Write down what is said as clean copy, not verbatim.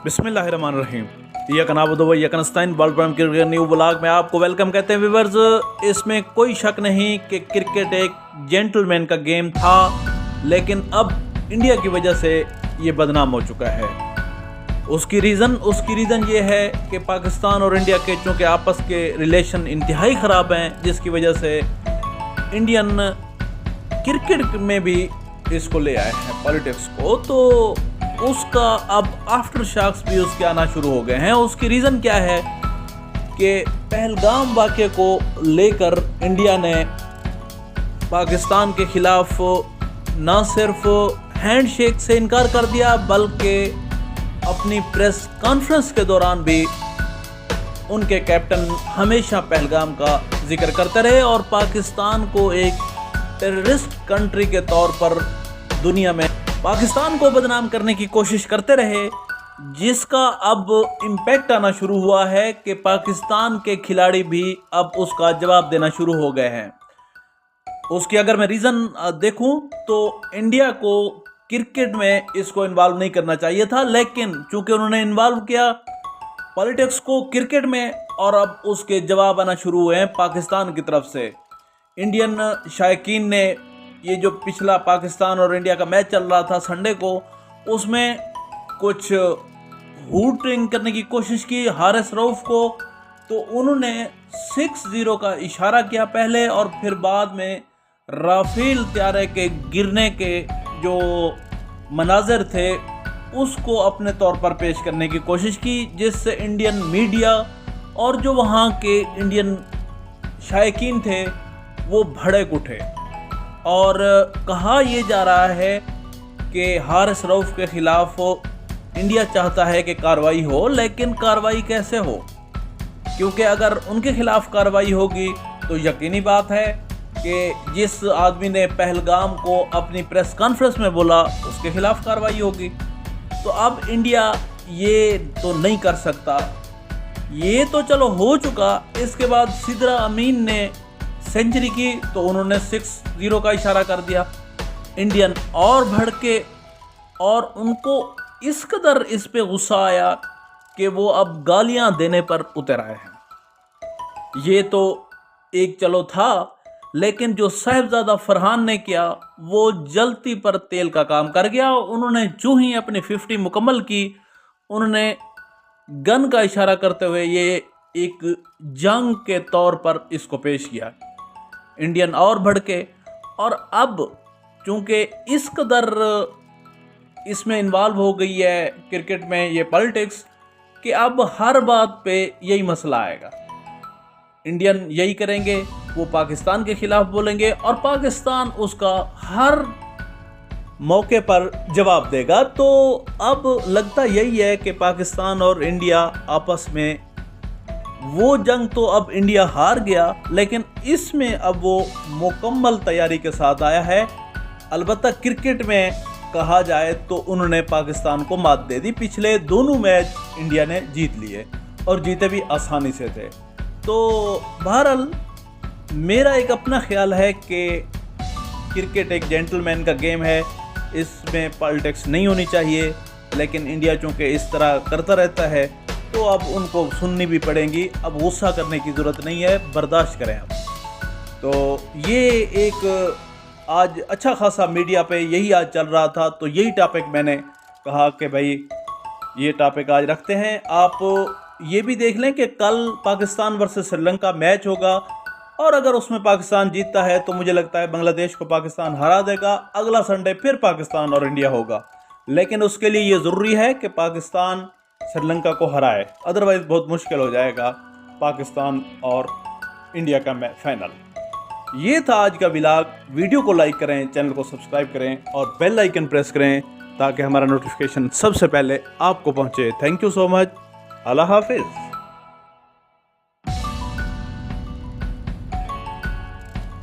बिस्मिल्लाहिर्रहमानिर्रहीम। यकनाबुदवयकनस्ताइन बॉलप्रम cricket new blog में आपको वेलकम कहते हैं व्यूअर्स। इसमें कोई शक नहीं कि क्रिकेट एक जेंटलमैन का गेम था, लेकिन अब इंडिया की वजह से ये बदनाम हो चुका है। उसकी रीज़न ये है कि पाकिस्तान और इंडिया के चूँकि आपस के रिलेशन इंतहाई ख़राब हैं, जिसकी वजह से इंडियन क्रिकेट में भी इसको ले आए हैं पॉलिटिक्स को, तो उसका अब आफ्टर शॉक्स भी उसके आना शुरू हो गए हैं। उसकी रीज़न क्या है कि पहलगाम वाक़े को लेकर इंडिया ने पाकिस्तान के ख़िलाफ़ ना सिर्फ हैंडशेक से इनकार कर दिया, बल्कि अपनी प्रेस कॉन्फ्रेंस के दौरान भी उनके कैप्टन हमेशा पहलगाम का जिक्र करते रहे और पाकिस्तान को एक टेररिस्ट कंट्री के तौर पर दुनिया में पाकिस्तान को बदनाम करने की कोशिश करते रहे, जिसका अब इम्पैक्ट आना शुरू हुआ है कि पाकिस्तान के खिलाड़ी भी अब उसका जवाब देना शुरू हो गए हैं। उसकी अगर मैं रीज़न देखूं तो इंडिया को क्रिकेट में इसको इन्वॉल्व नहीं करना चाहिए था, लेकिन चूंकि उन्होंने इन्वॉल्व किया पॉलिटिक्स को क्रिकेट में और अब उसके जवाब आना शुरू हुए हैं पाकिस्तान की तरफ से। इंडियन शायकीन ने ये जो पिछला पाकिस्तान और इंडिया का मैच चल रहा था संडे को, उसमें कुछ हूटिंग करने की कोशिश की हारिस रऊफ को, तो उन्होंने 6-0 का इशारा किया पहले और फिर बाद में राफेल त्यारे के गिरने के जो मनाज़र थे उसको अपने तौर पर पेश करने की कोशिश की, जिससे इंडियन मीडिया और जो वहाँ के इंडियन शायकीन थे वो भड़क उठे और कहा यह जा रहा है कि हारिस रऊफ के ख़िलाफ़ इंडिया चाहता है कि कार्रवाई हो, लेकिन कार्रवाई कैसे हो, क्योंकि अगर उनके ख़िलाफ़ कार्रवाई होगी तो यकीनी बात है कि जिस आदमी ने पहलगाम को अपनी प्रेस कॉन्फ्रेंस में बोला उसके ख़िलाफ़ कार्रवाई होगी। तो अब इंडिया ये तो नहीं कर सकता, ये तो चलो हो चुका। इसके बाद सिद्रा अमीन ने सेंचुरी की तो उन्होंने 6-0 का इशारा कर दिया। इंडियन और भड़के और उनको इस कदर इस पे गुस्सा आया कि वो अब गालियां देने पर उतर आए हैं। ये तो एक चलो था, लेकिन जो साहिबजादा फरहान ने किया वो जलती पर तेल का काम कर गया। उन्होंने जो ही अपनी 50 मुकम्मल की, उन्होंने गन का इशारा करते हुए ये एक जंग के तौर पर इसको पेश किया। इंडियन और भड़के और अब चूँकि इस कदर इसमें इन्वॉल्व हो गई है क्रिकेट में ये पॉलिटिक्स कि अब हर बात पे यही मसला आएगा। इंडियन यही करेंगे, वो पाकिस्तान के ख़िलाफ़ बोलेंगे और पाकिस्तान उसका हर मौके पर जवाब देगा। तो अब लगता यही है कि पाकिस्तान और इंडिया आपस में वो जंग तो अब इंडिया हार गया, लेकिन इसमें अब वो मुकम्मल तैयारी के साथ आया है। अलबत्ता क्रिकेट में कहा जाए तो उन्होंने पाकिस्तान को मात दे दी। पिछले दोनों मैच इंडिया ने जीत लिए और जीते भी आसानी से थे। तो बहरहाल मेरा एक अपना ख्याल है कि क्रिकेट एक जेंटलमैन का गेम है, इसमें पॉलिटिक्स नहीं होनी चाहिए, लेकिन इंडिया चूँकि इस तरह करता रहता है तो अब उनको सुननी भी पड़ेंगी। अब गुस्सा करने की ज़रूरत नहीं है, बर्दाश्त करें अब। तो ये एक आज अच्छा खासा मीडिया पे यही आज चल रहा था, तो यही टॉपिक मैंने कहा कि भाई ये टॉपिक आज रखते हैं। आप ये भी देख लें कि कल पाकिस्तान वर्सेस श्रीलंका मैच होगा और अगर उसमें पाकिस्तान जीतता है तो मुझे लगता है बांग्लादेश को पाकिस्तान हरा देगा। अगला संडे फिर पाकिस्तान और इंडिया होगा, लेकिन उसके लिए ये ज़रूरी है कि पाकिस्तान श्रीलंका को हराए, अदरवाइज़ बहुत मुश्किल हो जाएगा पाकिस्तान और इंडिया का मैच फाइनल। ये था आज का व्लॉग। वीडियो को लाइक करें, चैनल को सब्सक्राइब करें और बेल आइकन प्रेस करें ताकि हमारा नोटिफिकेशन सबसे पहले आपको पहुंचे। Thank you so much. अल्लाह हाफिज़।